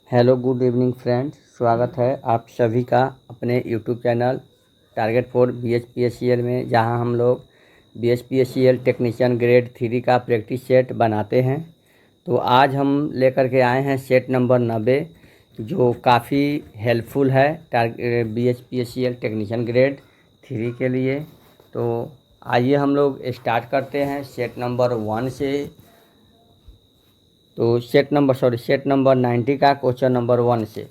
Hello good evening friends, स्वागत है आप सभी का अपने YouTube channel target for BHPSCL में, जहां हम लोग BHPSCL टेक्नीशियन ग्रेड 3 का प्रैक्टिस सेट बनाते हैं। तो आज हम लेकर के आए हैं सेट नंबर 90, जो काफ़ी हेल्पफुल है BHPSCL टेक्नीशियन ग्रेड 3 के लिए। तो आइए हम लोग स्टार्ट करते हैं सेट नंबर 1 से। तो सेट नंबर 90 का क्वेश्चन नंबर 1 से।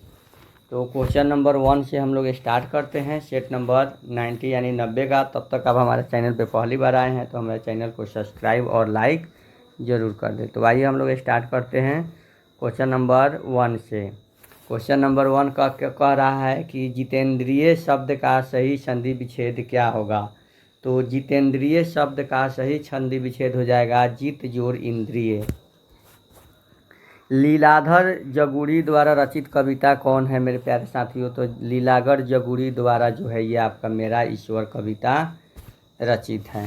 तो क्वेश्चन नंबर 1 से हम लोग स्टार्ट करते हैं सेट नंबर 90 यानी 90 का। तब तक आप हमारे चैनल पे पहली बार आए हैं तो हमारे चैनल को सब्सक्राइब और लाइक ज़रूर कर दें। तो आइए हम लोग स्टार्ट करते हैं क्वेश्चन नंबर 1 से। क्वेश्चन नंबर 1 का कह रहा है कि जितेंद्रिय शब्द का सही संधि विच्छेद क्या होगा। तो जितेंद्रिय शब्द का सही संधि विच्छेद हो जाएगा जित जोड़ इंद्रिय। लीलाधर जगुड़ी द्वारा रचित कविता कौन है मेरे प्यारे साथियों। तो लीलाधर जगुड़ी द्वारा जो है ये आपका मेरा ईश्वर कविता रचित है।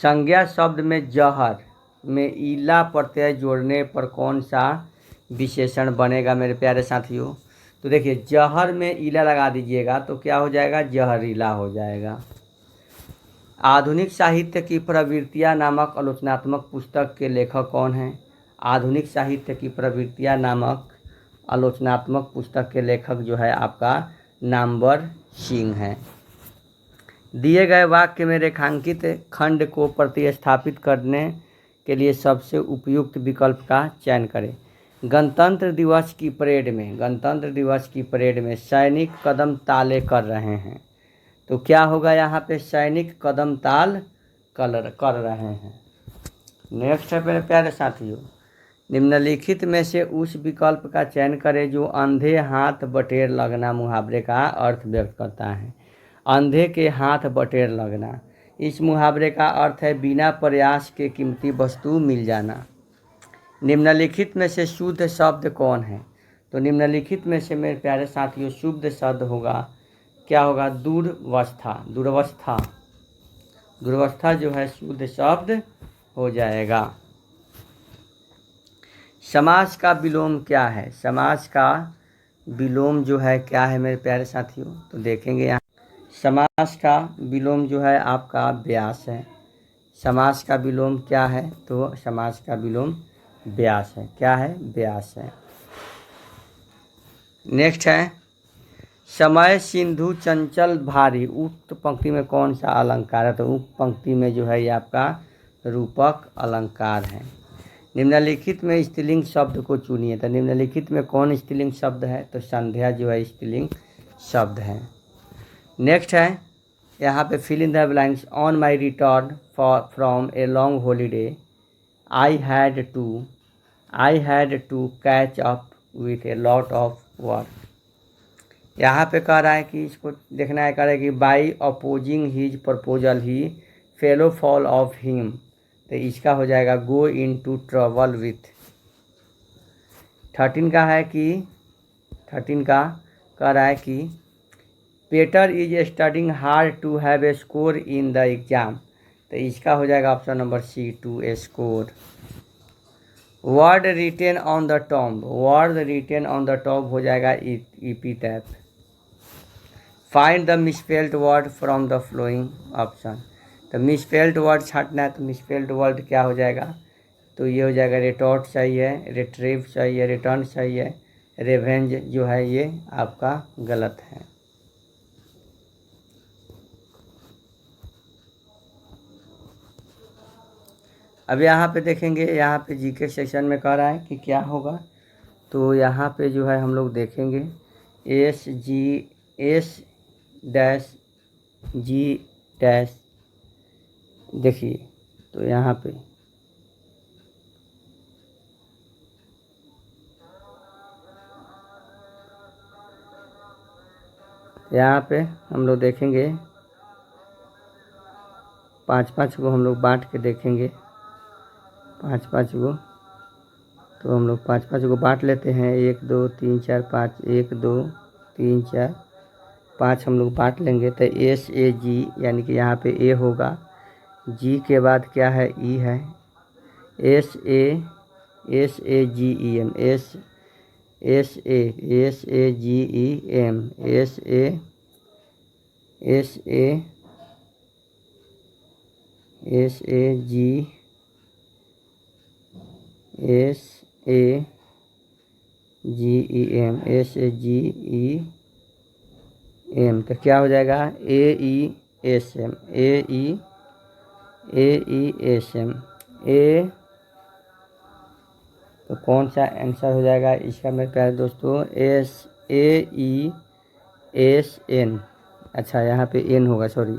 संज्ञा शब्द में जहर में ईला प्रत्यय जोड़ने पर कौन सा विशेषण बनेगा मेरे प्यारे साथियों। तो देखिए, जहर में ईला लगा दीजिएगा तो क्या हो जाएगा, जहरीला हो जाएगा। आधुनिक साहित्य की प्रवृत्तियाँ नामक आलोचनात्मक पुस्तक के लेखक कौन हैं। आधुनिक साहित्य की प्रवृत्तियाँ नामक आलोचनात्मक पुस्तक के लेखक जो है आपका नामवर सिंह हैं। दिए गए वाक्य में रेखांकित खंड को प्रतिस्थापित करने के लिए सबसे उपयुक्त विकल्प का चयन करें। गणतंत्र दिवस की परेड में सैनिक कदम ताले कर रहे हैं। तो क्या होगा यहाँ पे, सैनिक कदम ताल कर रहे हैं। नेक्स्ट है मेरे प्यारे साथियों, निम्नलिखित में से उस विकल्प का चयन करें जो अंधे हाथ बटेर लगना मुहावरे का अर्थ व्यक्त करता है। अंधे के हाथ बटेर लगना, इस मुहावरे का अर्थ है बिना प्रयास के कीमती वस्तु मिल जाना। निम्नलिखित में से शुद्ध शब्द कौन है। तो निम्नलिखित में से मेरे प्यारे साथियों शुद्ध शब्द होगा, क्या होगा, दुर्वस्था जो है शुद्ध शब्द हो जाएगा। समास का विलोम क्या है। समास का विलोम जो है क्या है मेरे प्यारे साथियों। तो देखेंगे यहाँ, समास का विलोम जो है आपका व्यास है। समास का विलोम क्या है, तो समास का विलोम व्यास है। क्या है, व्यास है। नेक्स्ट है, समय सिंधु चंचल भारी, उक्त पंक्ति में कौन सा अलंकार है। तो उक्त पंक्ति में जो है ये आपका रूपक अलंकार है। निम्नलिखित में स्त्रीलिंग शब्द को चुनिए। तो निम्नलिखित में कौन स्त्रीलिंग शब्द है, तो संध्या जो है स्त्रीलिंग शब्द है। नेक्स्ट है यहाँ पे fill in the blanks. On my return from a long holiday I had to catch up with a lot of work. यहाँ पे कह रहा है कि इसको देखना है, कह रहा है कि by opposing his proposal he fellow fall of him. तो इसका हो जाएगा गो इन टू ट्रबल विथ। 13 का है कि 13 का कह रहा है कि Peter is studying hard to have a score in the exam. तो इसका हो जाएगा option number C, to a score. Word written on the top हो जाएगा इपीटैप। Find the misspelled word from the following option. तो मिसस्पेल्ड वर्ड छांटना है, तो मिसस्पेल्ड वर्ड क्या हो जाएगा, तो ये हो जाएगा रिटॉर्ट सही है, रिट्रीव सही है, रिटर्न सही है, रिवेंज जो है ये आपका गलत है। अब यहाँ पे देखेंगे, यहाँ पे जीके सेक्शन में कह रहा है कि क्या होगा। तो यहाँ पे जो है हम लोग देखेंगे S-G देखिए। तो यहाँ पे हम लोग देखेंगे 5-5 को हम लोग बांट के देखेंगे, 5-5 को। तो हम लोग 5-5 को बांट लेते हैं, 1 2 3 4 5, 1 2 3 4 5 हम लोग बांट लेंगे। तो SAG यानी कि यहाँ पे A होगा, G के बाद क्या है, E है, SAGEM S A G E M S A G S A G E M तो क्या हो जाएगा ए ई एस एम ए। तो कौन सा आंसर हो जाएगा इसका मेरे प्यारे दोस्तों SAESN। अच्छा यहाँ पे एन होगा, सॉरी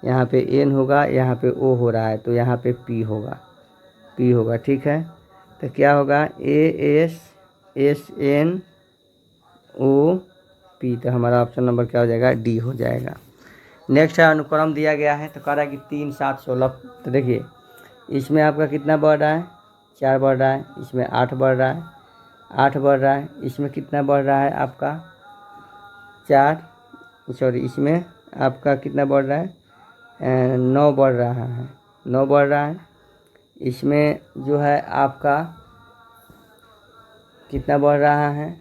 यहाँ पे एन होगा, यहाँ पे ओ हो रहा है तो यहाँ पे पी होगा ठीक है। तो क्या होगा ASSNOP। तो हमारा ऑप्शन नंबर क्या हो जाएगा डी हो जाएगा। नेक्स्ट है अनुक्रम दिया गया है तो कह रहा है कि 3, 7, 16। तो देखिए इसमें आपका कितना बढ़ रहा है 4 बढ़ रहा है, इसमें 8 बढ़ रहा है 8 बढ़ रहा है, इसमें कितना बढ़ रहा है आपका 4, सॉरी इसमें आपका कितना बढ़ रहा है 9 बढ़ रहा है 9 बढ़ रहा है। इसमें जो है आपका कितना बढ़ रहा है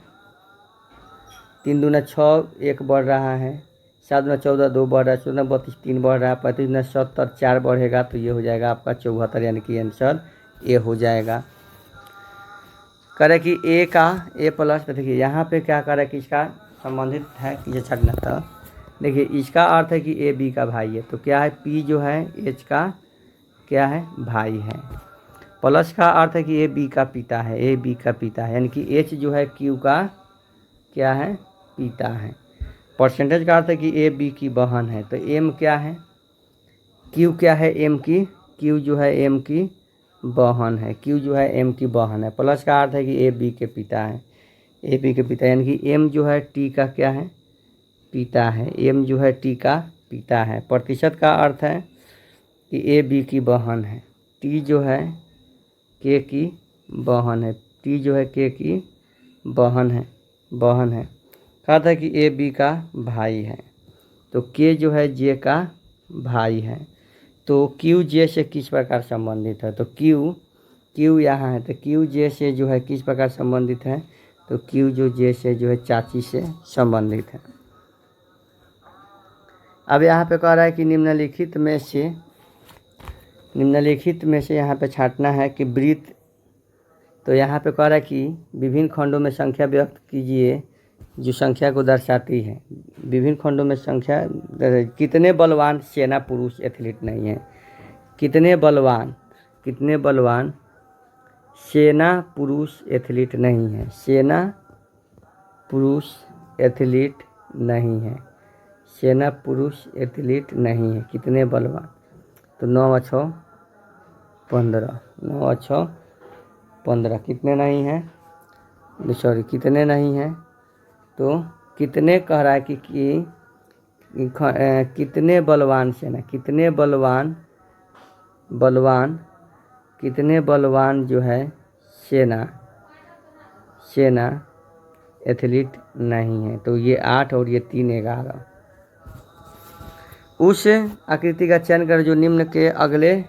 3 दूना 6 1 बढ़ रहा है, 7 दूना 14 2 बढ़ रहा है, 14 32 3 बढ़ रहा है, 35 दूना 70 4 बढ़ेगा तो ये हो जाएगा आपका 74, यानी कि आंसर ए हो जाएगा। करे कि ए का ए प्लस। तो देखिए यहाँ पे क्या करे कि इसका संबंधित है कि ये छटना। तो देखिए इसका अर्थ है कि ए बी का भाई है तो क्या है पी जो है एच का क्या है भाई है। प्लस का अर्थ है कि ए बी का पिता है, ए बी का पिता है, यानी कि एच जो है क्यू का क्या है पिता है। परसेंटेज का अर्थ है कि ए बी की बहन है। तो एम क्या है क्यू क्या है एम की, क्यू जो है एम की बहन है, क्यू जो है एम की बहन है। प्लस का अर्थ है कि ए बी के पिता है, ए बी के पिता, यानी कि एम जो है टी का क्या है पिता है, एम जो है टी का पिता है। प्रतिशत का अर्थ है कि ए बी की बहन है, टी जो है के की बहन है, टी जो है के की बहन है कहा था कि ए बी का भाई है तो के जो है जे का भाई है। तो क्यू जे से किस प्रकार संबंधित है तो क्यू यहाँ है तो क्यू जे से जो है किस प्रकार संबंधित है तो क्यू जो जे से जो है चाची से संबंधित है। अब यहाँ पे कह रहा है कि निम्नलिखित में से यहाँ पे छांटना है कि वृत्त। तो यहाँ पे कह रहा है कि विभिन्न खंडों में संख्या व्यक्त कीजिए जो संख्या को दर्शाती है। विभिन्न खंडों में संख्या कितने बलवान सेना पुरुष एथलीट नहीं है, कितने बलवान सेना पुरुष एथलीट नहीं है, सेना पुरुष एथलीट नहीं है, सेना पुरुष एथलीट नहीं है, कितने बलवान। तो 9 और 6 15, 9 और 6 15 कितने नहीं हैं, सॉरी कितने नहीं हैं तो कितने कह रहा है कि कितने बलवान सेना, कितने बलवान जो है सेना एथलीट नहीं है। तो ये 8 और ये 3 11। उस आकृति का चयन कर जो निम्न के अगले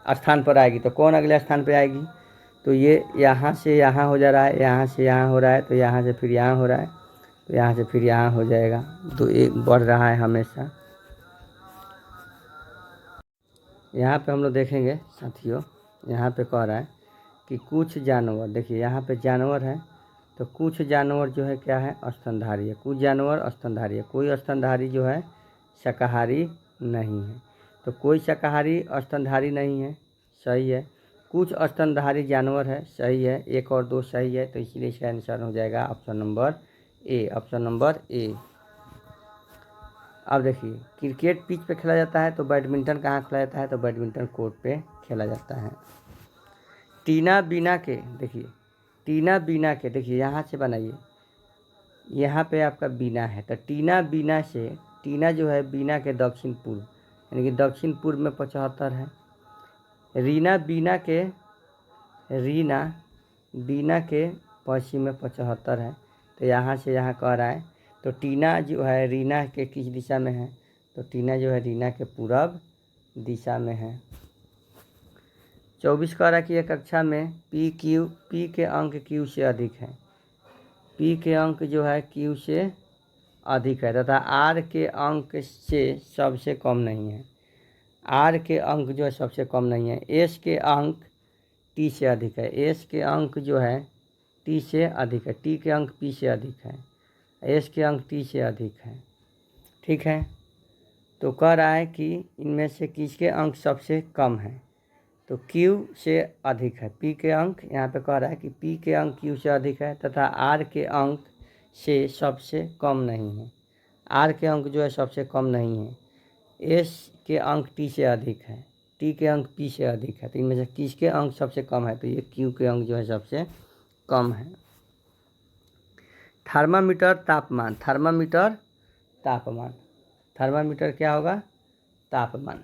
स्थान पर आएगी। तो कौन अगले स्थान पर आएगी तो ये यहाँ से यहाँ हो जा रहा है, यहाँ से यहाँ हो रहा है, तो यहाँ से फिर यहाँ हो रहा है, तो यहाँ से फिर यहाँ हो जाएगा। तो एक बढ़ रहा है हमेशा। यहाँ पे हम लोग देखेंगे साथियों, यहाँ पे कह रहा है कि कुछ जानवर, देखिए यहाँ पे जानवर है तो कुछ जानवर जो है क्या है स्तनधारी है, कुछ जानवर स्तनधारी है, कोई स्तनधारी जो है शाकाहारी नहीं है। तो कोई शाकाहारी स्तनधारी नहीं है, सही है। कुछ स्तनधारी जानवर है, सही है। 1 और 2 सही है, तो इसलिए इसका आंसर हो जाएगा option number A, option number A. अब देखिए क्रिकेट पिच पे खेला जाता है तो बैडमिंटन कहाँ खेला जाता है तो बैडमिंटन कोर्ट पे खेला जाता है। टीना बीना के, देखिए टीना बीना के, देखिए यहाँ से बनाइए, यहाँ पे आपका बीना है तो टीना बीना से, टीना जो है बीना के दक्षिण पूर्व, यानी कि दक्षिण पूर्व में 75 है। रीना बीना के पश्चिम में 75 है। तो यहाँ से यहाँ कह रहा है तो टीना जो है रीना के किस दिशा में है तो टीना जो है रीना के पूरब दिशा में है। 24 कह रहा है कि एक कक्षा में पी के अंक क्यू से अधिक है। पी के अंक जो है क्यू से अधिक है तथा आर के अंक से सबसे कम नहीं है। आर के अंक जो है सबसे कम नहीं है। एस के अंक टी से अधिक है। एस के अंक जो है टी से अधिक है। टी के अंक पी से अधिक है। एस के अंक टी से अधिक है। ठीक है, तो कह रहा है कि इनमें से किसके अंक सबसे कम है, तो Q से अधिक है। P के अंक यहाँ पे कह रहा है कि P के अंक Q से अधिक है तथा R के अंक से सबसे कम नहीं है। R के अंक जो है सबसे कम नहीं है। S के अंक T से अधिक है। T के अंक P से अधिक है। तो इनमें से किसके अंक सबसे कम है, तो ये Q के अंक जो है सबसे कम है। थर्मामीटर तापमान। थर्मामीटर तापमान। थर्मामीटर क्या होगा, तापमान।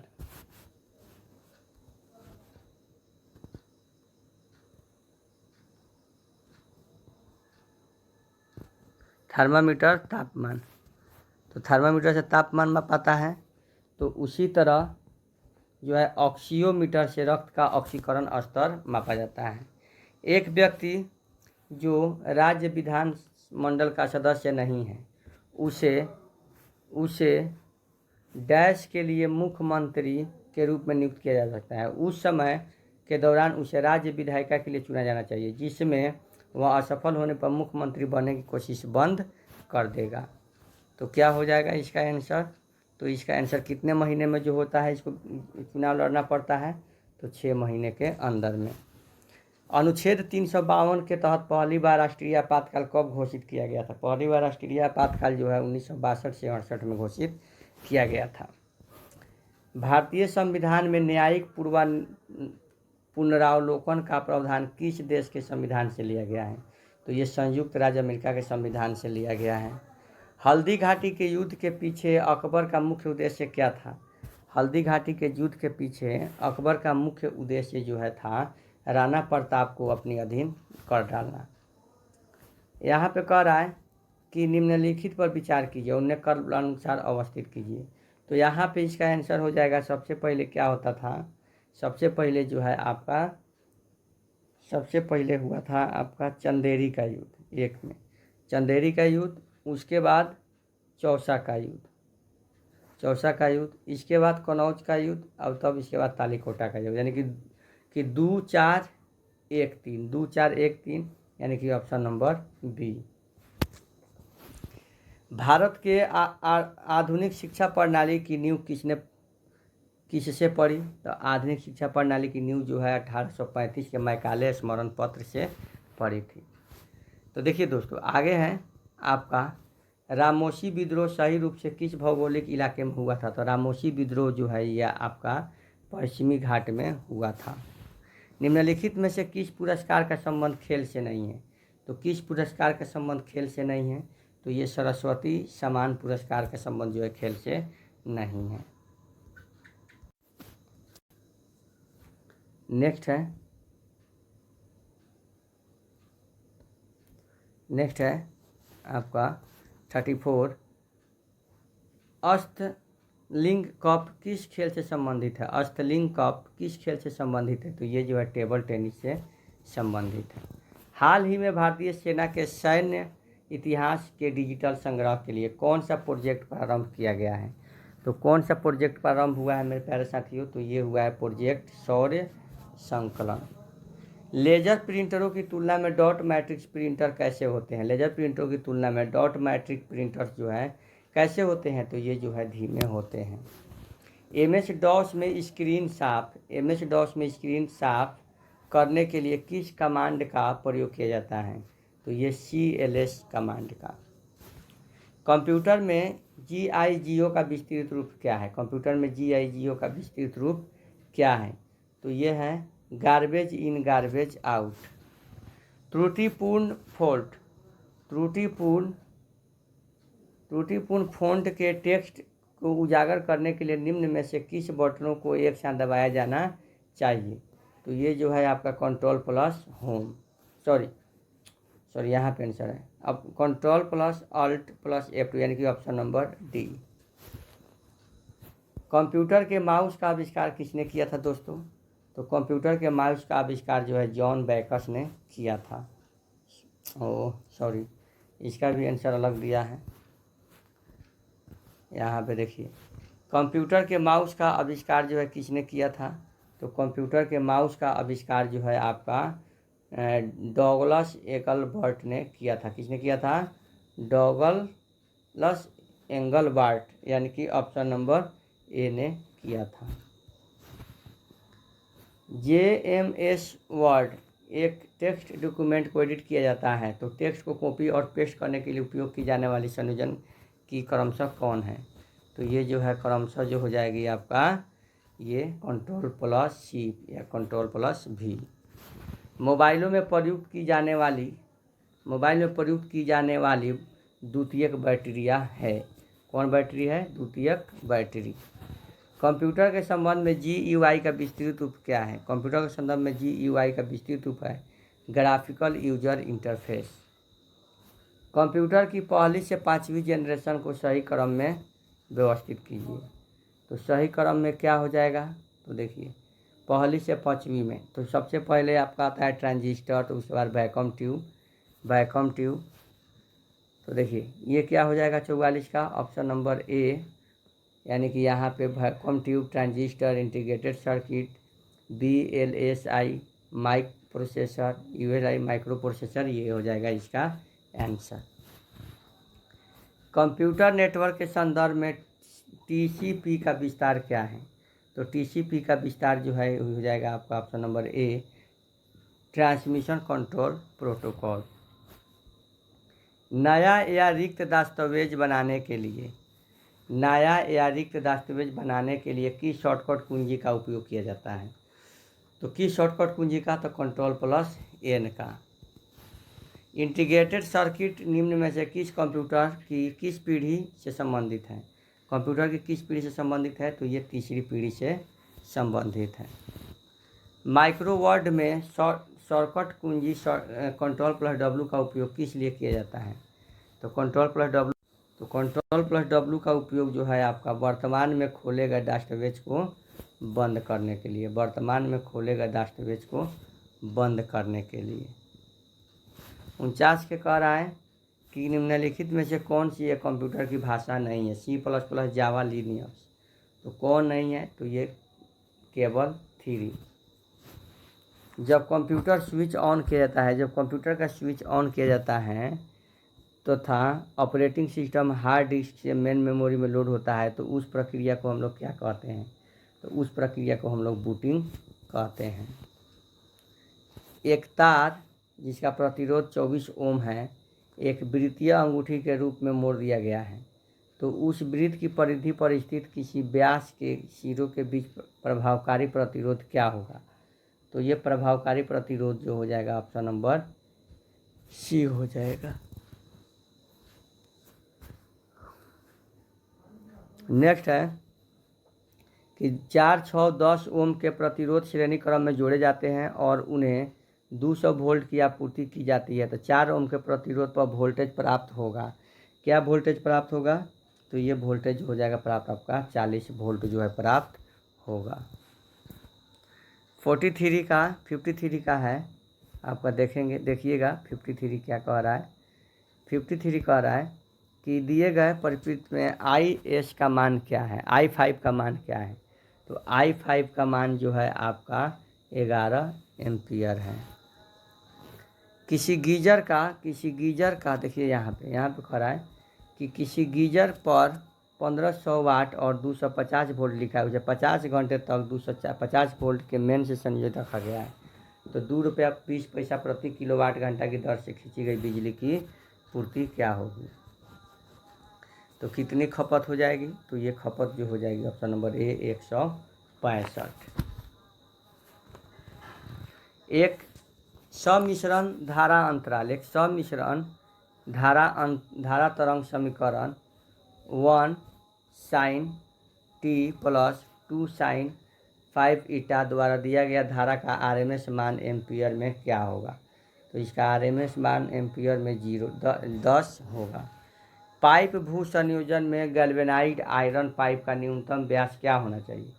थर्मामीटर तापमान, तो थर्मामीटर से तापमान मापता है। तो उसी तरह जो है ऑक्सीयोमीटर से रक्त का ऑक्सीकरण स्तर मापा जाता है। एक व्यक्ति जो राज्य विधान मंडल का सदस्य नहीं है उसे उसे डैश के लिए मुख्यमंत्री के रूप में नियुक्त किया जा सकता है। उस समय के दौरान उसे राज्य विधायिका के लिए चुना जाना चाहिए, जिसमें वह असफल होने पर मुख्यमंत्री बनने की कोशिश बंद कर देगा। तो क्या हो जाएगा इसका आंसर, तो इसका आंसर कितने महीने में जो होता है इसको चुनाव लड़ना पड़ता है, तो 6 महीने के अंदर में। अनुच्छेद 352 के तहत पहली बार राष्ट्रीय आपातकाल कब घोषित किया गया था। पहली बार राष्ट्रीय आपातकाल जो है 1962 से 68 में घोषित किया गया था। भारतीय संविधान में न्यायिक पुनरावलोकन का प्रावधान किस देश के संविधान से लिया गया है, तो ये संयुक्त राज्य अमेरिका के संविधान से लिया गया है। हल्दी घाटी के युद्ध के पीछे अकबर का मुख्य उद्देश्य क्या था। हल्दी घाटी के युद्ध के पीछे अकबर का मुख्य उद्देश्य जो है था राणा प्रताप को अपने अधीन कर डालना। यहाँ पे कह रहा है कि निम्नलिखित पर विचार कीजिए, उन्हें क्रम अनुसार अवस्थित कीजिए। तो यहाँ पे इसका आंसर हो जाएगा, सबसे पहले क्या होता था, सबसे पहले जो है आपका सबसे पहले हुआ था आपका चंदेरी का युद्ध, एक में चंदेरी का युद्ध, उसके बाद चौसा का युद्ध, चौसा का युद्ध, इसके बाद कनौज का युद्ध, और तब इसके बाद तालीकोटा का युद्ध, यानी कि 2-4-1-3, 2-4-1-3, यानी कि ऑप्शन नंबर बी। भारत के आधुनिक शिक्षा प्रणाली की नींव किससे पड़ी, तो आधुनिक शिक्षा प्रणाली की नींव जो है 1835 के मैकाले स्मरण पत्र से पड़ी थी। तो देखिए दोस्तों, आगे है आपका रामोशी विद्रोह सही रूप से किस भौगोलिक इलाके में हुआ था। तो रामोशी विद्रोह जो है यह आपका पश्चिमी घाट में हुआ था। निम्नलिखित में से किस पुरस्कार का संबंध खेल से नहीं है, तो किस पुरस्कार का संबंध खेल से नहीं है, तो ये सरस्वती सम्मान पुरस्कार का संबंध जो है खेल से नहीं है। नेक्स्ट है आपका 34, अष्टलिंग कप किस खेल से संबंधित है। अष्टलिंग कप किस खेल से संबंधित है, तो ये जो है टेबल टेनिस से संबंधित है। हाल ही में भारतीय सेना के सैन्य इतिहास के डिजिटल संग्रह के लिए कौन सा प्रोजेक्ट प्रारंभ किया गया है, तो कौन सा प्रोजेक्ट प्रारंभ हुआ है मेरे प्यारे साथियों, तो ये हुआ है प्रोजेक्ट शौर्य संकलन। लेजर प्रिंटरों की तुलना में डॉट मैट्रिक्स प्रिंटर कैसे होते हैं। लेजर प्रिंटरों की तुलना में डॉट मैट्रिक प्रिंटर्स जो है कैसे होते हैं, तो ये जो है धीमे होते हैं। एमएस डॉस में स्क्रीन साफ करने के लिए किस कमांड का प्रयोग किया जाता है, तो ये CLS कमांड का। कंप्यूटर में GIGO का विस्तृत रूप क्या है। कंप्यूटर में GIGO का विस्तृत रूप क्या है, तो ये है गार्बेज इन गार्बेज आउट। त्रुटिपूर्ण फ़ॉन्ट के टेक्स्ट को उजागर करने के लिए निम्न में से किस बटनों को एक साथ दबाया जाना चाहिए, तो ये जो है आपका कंट्रोल प्लस होम सॉरी यहाँ पे आंसर है अब control plus alt plus F2, यानी कि ऑप्शन नंबर डी। कंप्यूटर के माउस का आविष्कार किसने किया था दोस्तों, तो कंप्यूटर के माउस का आविष्कार जो है जॉन बैकस ने किया था। इसका भी आंसर अलग दिया है। यहाँ पे देखिए, कंप्यूटर के माउस का आविष्कार जो है किसने किया था? तो कंप्यूटर के माउस का आविष्कार जो है आपका डॉगलस एंगलबर्ट ने किया था। किसने किया था? डॉगलस एंगलबर्ट, यानी कि ऑप्शन नंबर ए ने किया था। JMS वर्ड एक टेक्स्ट डॉक्यूमेंट को एडिट किया जाता है, तो टेक्स्ट को कॉपी और पेस्ट करने के लिए उपयोग की जाने वाली संयोजन की क्रमशः कौन है? तो ये जो है क्रमशः जो हो जाएगी आपका ये Ctrl+C या Ctrl+V। मोबाइल में प्रयुक्त की जाने वाली द्वितीयक बैटरियाँ है। कौन बैटरी है? द्वितीयक बैटरी। कंप्यूटर के संबंध में GUI का विस्तृत रूप क्या है? कंप्यूटर के संदर्भ में GUI का विस्तृत रूप है ग्राफिकल यूजर इंटरफेस। कंप्यूटर की पहली से 5वीं जनरेशन को सही क्रम में व्यवस्थित कीजिए। तो सही क्रम में क्या हो जाएगा? तो देखिए, पहली से 5वीं में तो सबसे पहले आपका आता है ट्रांजिस्टर, तो उसके बाद वैक्यूम ट्यूब। तो देखिए ये क्या हो जाएगा 44 का? ऑप्शन नंबर ए, यानी कि यहाँ पे vacuum tube, transistor, integrated circuit, VLSI microprocessor, ULI microprocessor, ये हो जाएगा इसका आंसर। कंप्यूटर नेटवर्क के संदर्भ में TCP का विस्तार क्या है? तो TCP का विस्तार जो है हो जाएगा आपका option number A, transmission control protocol. नया या रिक्त दस्तावेज बनाने के लिए किस शॉर्टकट कुंजी का उपयोग किया जाता है? तो किस शॉर्टकट कुंजी का? तो Ctrl+N का। इंटीग्रेटेड सर्किट निम्न में से कंप्यूटर की किस पीढ़ी से संबंधित है? कंप्यूटर की किस पीढ़ी से संबंधित है? तो ये तीसरी पीढ़ी से संबंधित है। माइक्रोवर्ड में शॉर्टकट कुंजी Ctrl+W का उपयोग किस लिए किया जाता है? तो Ctrl+W का उपयोग जो है आपका वर्तमान में खोले गए दस्तावेज को बंद करने के लिए, 49 के कह रहा है कि निम्नलिखित में से कौन सी एक कंप्यूटर की भाषा नहीं है? C++, जावा, लिनक्स। तो कौन नहीं है? तो ये केवल 3। जब कंप्यूटर का स्विच ऑन किया जाता है तो ऑपरेटिंग सिस्टम हार्ड डिस्क से मेन मेमोरी में लोड होता है, तो उस प्रक्रिया को हम लोग क्या कहते हैं? तो उस प्रक्रिया को हम लोग बूटिंग कहते हैं। एक तार जिसका प्रतिरोध 24 ओम है, एक वृत्तीय अंगूठी के रूप में मोड़ दिया गया है, तो उस वृत्त की परिधि पर स्थित किसी व्यास के सिरों के बीच प्रभावकारी प्रतिरोध क्या होगा? तो ये प्रभावकारी प्रतिरोध जो हो जाएगा ऑप्शन नंबर सी हो जाएगा। नेक्स्ट है कि 4, 6, 10 ओम के प्रतिरोध श्रेणी क्रम में जोड़े जाते हैं और उन्हें 200 वोल्ट की आपूर्ति की जाती है, तो 4 ओम के प्रतिरोध पर वोल्टेज प्राप्त होगा। क्या वोल्टेज प्राप्त होगा? तो ये वोल्टेज हो जाएगा प्राप्त आपका 40 वोल्ट जो है प्राप्त होगा। 53 का है आपका, देखिएगा 53 क्या कह रहा है। 53 कह रहा है कि दिए गए परिपथ में IS का मान क्या है, I5 का मान क्या है? तो I5 का मान जो है आपका 11 एम्पियर है। किसी गीजर का देखिए यहाँ पे कह रहा है कि किसी गीजर पर 1500 वाट और 250 वोल्ट लिखा है, उसे 50 घंटे तक 250 वोल्ट के मेन से संयोजित रखा गया है, तो ₹2.20 प्रति किलोवाट घंटा की दर से खींची गई बिजली की पूर्ति क्या होगी? तो कितनी खपत हो जाएगी? तो ये खपत जो हो जाएगी ऑप्शन नंबर ए 165। एक सम्मिश्रण धारा अंतराल, धारा तरंग समीकरण 1 sin t + 2 sin 5 ईटा द्वारा दिया गया धारा का RMS मान एम्पियर में क्या होगा? तो इसका RMS मान एम्पियर में 10 होगा। पाइप भू संयोजन में गैल्वेनाइज्ड आयरन पाइप का न्यूनतम व्यास क्या होना चाहिए?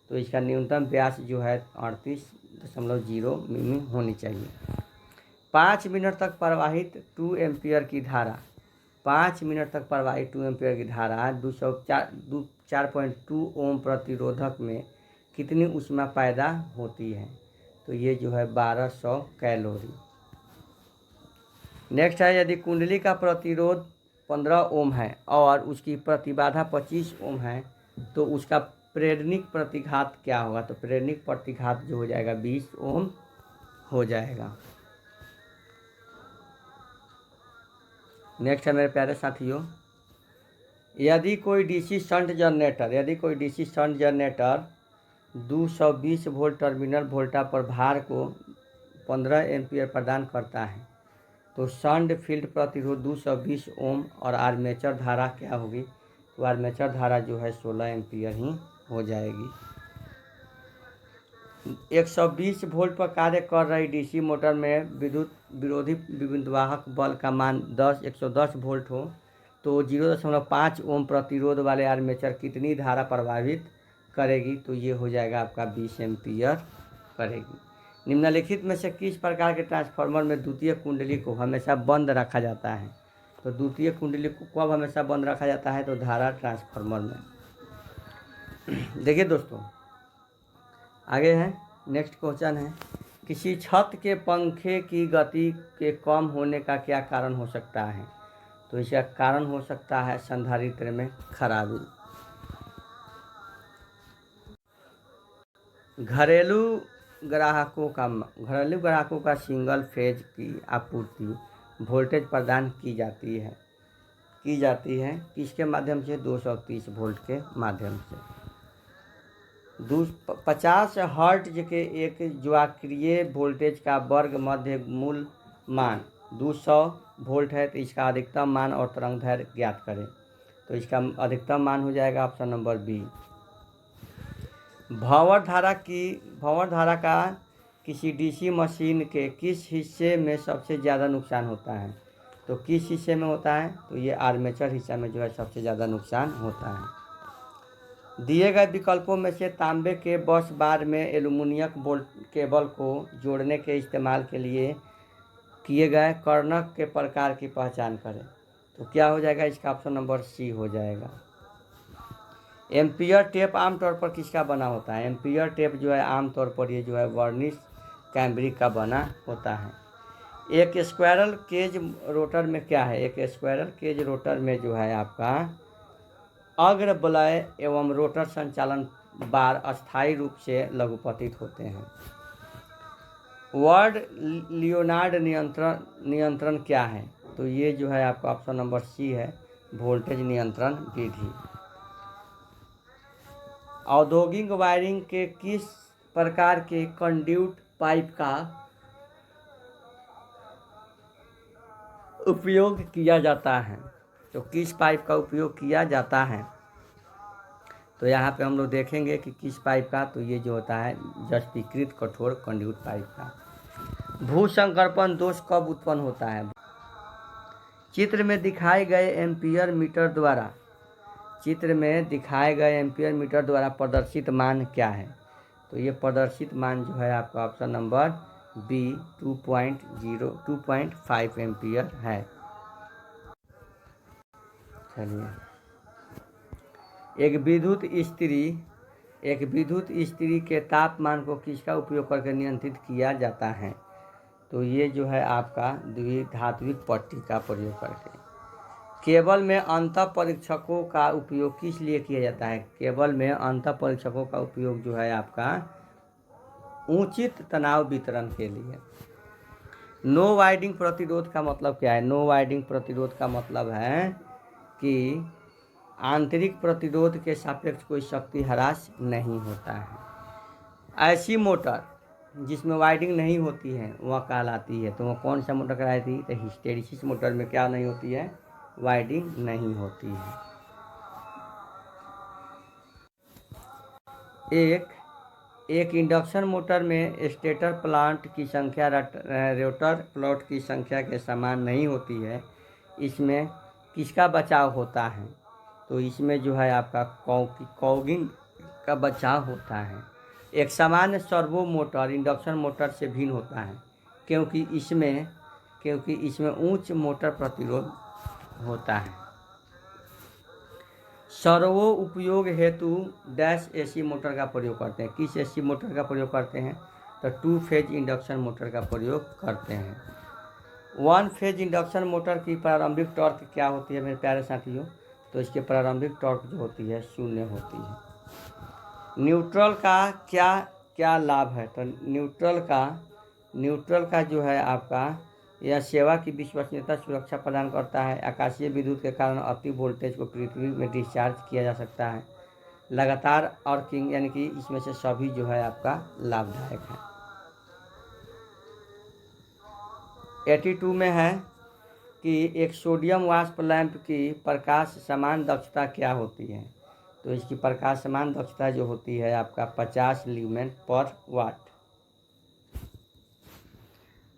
तो इसका न्यूनतम व्यास जो है 38.0 मिमी होनी चाहिए। 5 मिनट तक प्रवाहित 2 एम्पियर की धारा 5 मिनट तक प्रवाहित 2 एम्पीयर की धारा 4.2 ओम प्रतिरोधक में कितनी ऊष्मा पैदा होती है? तो ये जो है 1200 कैलोरी। नेक्स्ट है, यदि कुंडली का प्रतिरोध 15 ओम है और उसकी प्रतिबाधा 25 ओम है तो उसका प्रेरणिक प्रतिघात क्या होगा? तो प्रेरणिक प्रतिघात जो हो जाएगा 20 ओम हो जाएगा। नेक्स्ट है मेरे प्यारे साथियों, यदि कोई DC shunt generator 220 volt terminal voltage पर भार को 15 एम्पीयर प्रदान करता है तो शंट फील्ड प्रतिरोध 220 ओम और आर्मेचर धारा क्या होगी? तो आर्मेचर धारा जो है 16 एम्पीयर ही हो जाएगी। 120 वोल्ट पर कार्य कर रही डीसी मोटर में विद्युत विरोधी विद्युतवाहक बल का मान 110 वोल्ट हो तो 0.5 ओम प्रतिरोध वाले आर्मेचर कितनी धारा प्रभावित करेगी? तो ये हो जाएगा आपका 20 एम्पीयर करेगी। निम्नलिखित में से किस प्रकार के ट्रांसफार्मर में द्वितीय कुंडली को हमेशा बंद रखा जाता है? तो द्वितीय कुंडली को कब हमेशा बंद रखा जाता है? तो धारा ट्रांसफार्मर में। देखिए दोस्तों, आगे है, नेक्स्ट क्वेश्चन है, किसी छत के पंखे की गति के कम होने का क्या कारण हो सकता है? तो इसका कारण हो सकता है संधारित्र में खराबी। घरेलू ग्राहकों का सिंगल फेज की आपूर्ति वोल्टेज प्रदान की जाती है किसके माध्यम से? 230 वोल्ट के माध्यम से। 50 हर्ट्ज के एक ज्वाक्रिय वोल्टेज का वर्ग मध्य मूल मान 200 वोल्ट है तो इसका अधिकतम मान और तरंग दैर्घ्य ज्ञात करें। तो इसका अधिकतम मान हो जाएगा ऑप्शन नंबर बी। भंवर धारा का किसी डीसी मशीन के किस हिस्से में सबसे ज़्यादा नुकसान होता है? तो किस हिस्से में होता है? तो ये आर्मेचर हिस्सा में जो है सबसे ज़्यादा नुकसान होता है। दिए गए विकल्पों में से तांबे के बस बार में एल्युमिनियम केबल को जोड़ने के इस्तेमाल के लिए किए गए कर्णक के प्रकार की पहचान करें। तो क्या हो जाएगा? इसका ऑप्शन नंबर सी हो जाएगा। एम्पियर टेप आमतौर पर किसका बना होता है? एम्पियर टेप जो है आमतौर पर ये जो है वर्निश कैम्ब्रिक का बना होता है। एक स्क्वायरल केज रोटर में क्या है? एक स्क्वायरल केज रोटर में जो है आपका अग्र वलय एवं रोटर संचालन बार अस्थायी रूप से लघुपतित होते हैं। वर्ड लियोनार्ड नियंत्रण क्या है? तो ये जो है आपका ऑप्शन नंबर सी है, वोल्टेज नियंत्रण विधि। औद्योगिक वायरिंग के किस प्रकार के कंड्यूट पाइप का उपयोग किया जाता है? तो किस पाइप का उपयोग किया जाता है? तो यहाँ पे हम लोग देखेंगे कि किस पाइप का, तो ये जो होता है जस्तीकृत कठोर कंड्यूट पाइप का। भूसंकर्पण दोष कब उत्पन्न होता है? चित्र में दिखाए गए एम्पियर मीटर द्वारा प्रदर्शित मान क्या है? तो ये प्रदर्शित मान जो है आपका ऑप्शन नंबर बी 2.5 एम्पियर है। चलिए, एक विद्युत इस्त्री के तापमान को किसका उपयोग करके नियंत्रित किया जाता है? तो ये जो है आपका द्विधात्विक पट्टी का प्रयोग करके। केबल में अंतः परीक्षकों का उपयोग किस लिए किया जाता है? केबल में अंतः परीक्षकों का उपयोग जो है आपका उचित तनाव वितरण के लिए। नो वाइंडिंग प्रतिरोध का मतलब क्या है? नो वाइंडिंग प्रतिरोध का मतलब है कि आंतरिक प्रतिरोध के सापेक्ष कोई शक्ति ह्रास नहीं होता है। ऐसी मोटर जिसमें वाइंडिंग नहीं होती है वह कहलाती है, तो वह कौन सा मोटर कहलाती है? तो हिस्टैरिसीस मोटर में क्या नहीं होती है? वाइंडिंग नहीं होती है। एक इंडक्शन मोटर में स्टेटर प्लांट की संख्या रोटर प्लॉट की संख्या के समान नहीं होती है। इसमें किसका बचाव होता है? तो इसमें जो है आपका कॉगिंग का बचाव होता है। एक सामान्य सर्वो मोटर इंडक्शन मोटर से भिन्न होता है क्योंकि इसमें उच्च मोटर प्रतिरोध होता है। सर्वो उपयोग हेतु डैश एसी मोटर का प्रयोग करते हैं। किस एसी मोटर का प्रयोग करते हैं? तो 2 फेज इंडक्शन मोटर का प्रयोग करते हैं। 1 फेज इंडक्शन मोटर की प्रारंभिक टॉर्क क्या होती है मेरे प्यारे साथियों? तो इसकी प्रारंभिक टॉर्क जो होती है 0 होती है। न्यूट्रल का क्या क्या लाभ है? तो न्यूट्रल का जो है आपका, यह सेवा की विश्वसनीयता सुरक्षा प्रदान करता है। आकाशीय विद्युत के कारण अति वोल्टेज को पृथ्वी में डिस्चार्ज किया जा सकता है। लगातार अर्किंग, यानी कि इसमें से सभी जो है आपका लाभदायक है। 82 में है कि एक सोडियम वाष्प लैंप की प्रकाश समान दक्षता क्या होती है? तो इसकी प्रकाश समान दक्षता जो होती है आपका 50 ल्यूमेन पर वाट।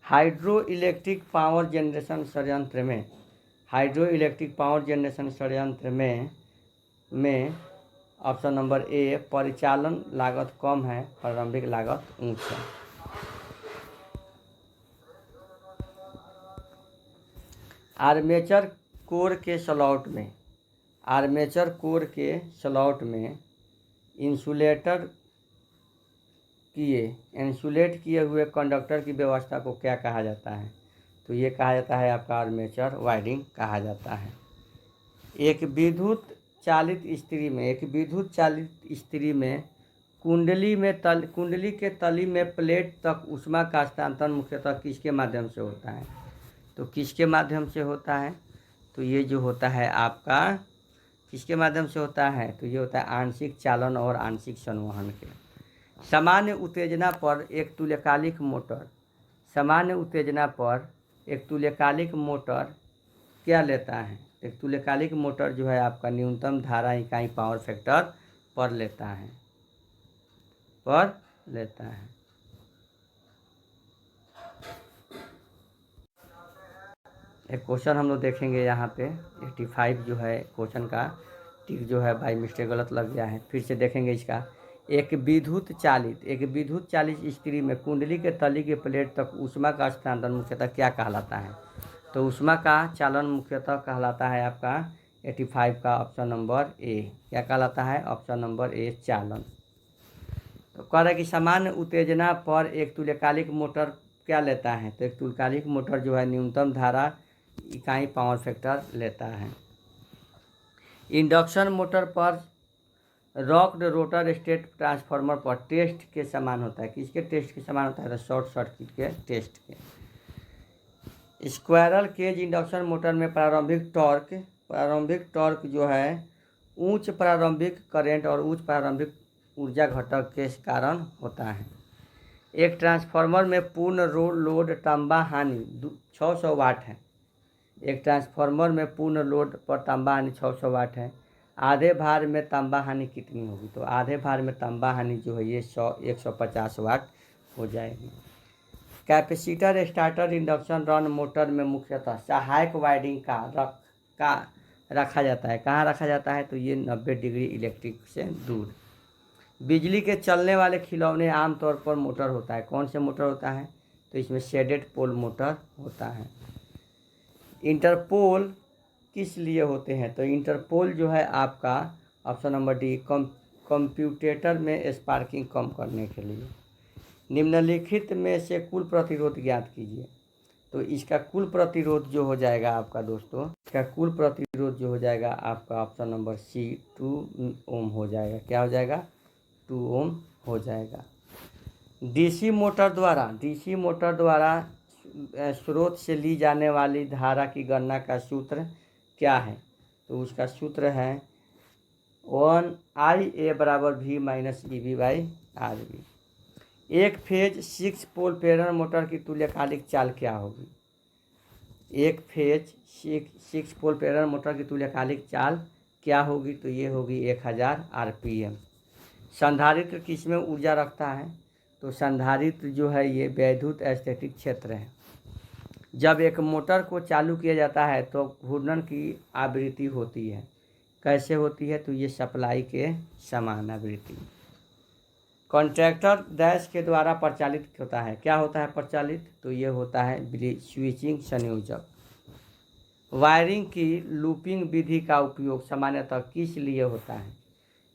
हाइड्रो इलेक्ट्रिक पावर जनरेशन संयंत्र में ऑप्शन नंबर ए, परिचालन लागत कम है, प्रारंभिक लागत ऊंच है। आर्मेचर कोर के स्लॉट में इंसुलेट किए हुए कंडक्टर की व्यवस्था को क्या कहा जाता है? तो ये कहा जाता है आपका आर्मेचर वायरिंग कहा जाता है। एक विद्युत चालित इस्त्री में कुंडली के तली में प्लेट तक ऊष्मा का हस्तांतरण मुख्यतः किसके माध्यम से होता है? तो किसके माध्यम से होता है? तो ये जो होता है आपका किसके माध्यम से होता है? तो ये होता है आंशिक चालन और आंशिक संवहन के। सामान्य उत्तेजना पर एक तुल्यकालिक मोटर क्या लेता है? एक तुल्यकालिक मोटर जो है आपका न्यूनतम धारा इकाई पावर फैक्टर पर लेता है। एक क्वेश्चन हम लोग देखेंगे यहाँ पे 85 जो है क्वेश्चन का टिक जो है बाई मिस्टेक गलत लग गया है, फिर से देखेंगे इसका। एक विद्युत चालित इस्त्री में कुंडली के तली के प्लेट तक ऊष्मा का हस्तांतरण मुख्यतः क्या कहलाता है? तो ऊष्मा का चालन मुख्यतः कहलाता है आपका 85 का ऑप्शन नंबर ए। क्या कहलाता है? ऑप्शन नंबर ए, चालन। तो कह रहा है कि सामान्य उत्तेजना पर एक तुल्यकालिक मोटर क्या लेता है? तो एक तुल्यकालिक मोटर जो है न्यूनतम धारा इकाई पावर फैक्टर लेता है। इंडक्शन मोटर पर रॉक्ड रोटर स्टेट ट्रांसफार्मर पर टेस्ट के समान होता है। किसके टेस्ट के समान होता है? तो शॉर्ट सर्किट के टेस्ट के। स्क्वायरल केज इंडक्शन मोटर में प्रारंभिक टॉर्क जो है उच्च प्रारंभिक करंट और उच्च प्रारंभिक ऊर्जा घटक के कारण होता है। एक ट्रांसफार्मर में पूर्ण लोड तांबा हानि 600 वाट है। एक ट्रांसफार्मर में पूर्ण लोड पर तांबा हानि 600 वाट है। आधे भार में तांबा हानि कितनी होगी? तो आधे भार में तांबा हानि जो है ये 150 वाट हो जाएगी। Capacitor starter induction run motor में मुख्यतः सहायक वाइंडिंग का रखा जाता है। कहाँ रखा जाता है? तो ये 90 डिग्री इलेक्ट्रिक से दूर। बिजली के चलने वाले खिलौने आमतौर पर मोटर होता है। कौन से मोटर होता है? तो इसमें शेडेड पोल मोटर होता है। इंटरपोल किस लिए होते हैं? तो इंटरपोल जो है आपका ऑप्शन नंबर डी, कंप्यूटर में स्पार्किंग कम करने के लिए। निम्नलिखित में से कुल प्रतिरोध ज्ञात कीजिए। तो इसका कुल प्रतिरोध जो हो जाएगा आपका दोस्तों, ऑप्शन नंबर सी 2 ओम हो जाएगा। क्या हो जाएगा? 2 ओम हो जाएगा। डीसी मोटर द्वारा स्रोत से ली जाने वाली धारा की गणना का सूत्र क्या है? तो उसका सूत्र है 1IA = V - EB/RB। एक फेज 6 पोल प्रेरण मोटर की तुल्यकालिक चाल क्या होगी? एक फेज 6 पोल प्रेरण मोटर की तुल्यकालिक चाल क्या होगी? तो ये होगी 1000 RPM। संधारित्र किसमें ऊर्जा रखता है? तो संधारित्र जो है ये वैद्युत स्थैतिक क्षेत्र है। जब एक मोटर को चालू किया जाता है तो घूर्णन की आवृत्ति होती है। कैसे होती है? तो ये सप्लाई के समान आवृत्ति। कॉन्ट्रैक्टर डैश के द्वारा प्रचालित होता है। क्या होता है प्रचालित? तो ये होता है स्विचिंग संयोजक। वायरिंग की लूपिंग विधि का उपयोग सामान्यतः किस लिए होता है?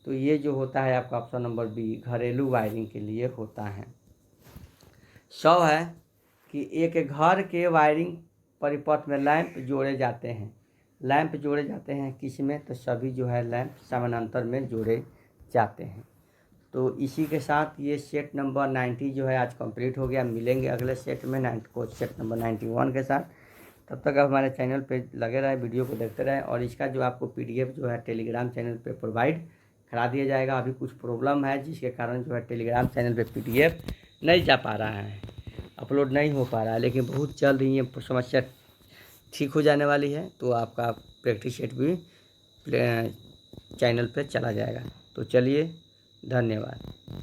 तो ये जो होता है आपका ऑप्शन नंबर बी, घरेलू वायरिंग के लिए होता है। 100 है कि एक घर के वायरिंग परिपथ में लैंप जोड़े जाते हैं। लैंप जोड़े जाते हैं किस में? तो सभी जो है लैंप समानांतर में जोड़े जाते हैं। तो इसी के साथ ये सेट नंबर 90 जो है आज कंप्लीट हो गया। मिलेंगे अगले सेट में सेट नंबर 91 के साथ। तब तक आप हमारे चैनल पे लगे रहें, वीडियो को देखते रहें। और इसका जो आपको पीडीएफ जो है टेलीग्राम चैनल पे प्रोवाइड करा दिया जाएगा। अभी कुछ प्रॉब्लम है जिसके कारण जो है टेलीग्राम चैनल पे पीडीएफ नहीं जा पा रहा है, अपलोड नहीं हो पा रहा है, लेकिन बहुत जल्द ही ये समस्या ठीक हो जाने वाली है। तो आपका प्रैक्टिस सेट भी चैनल पे चला जाएगा। तो चलिए, धन्यवाद।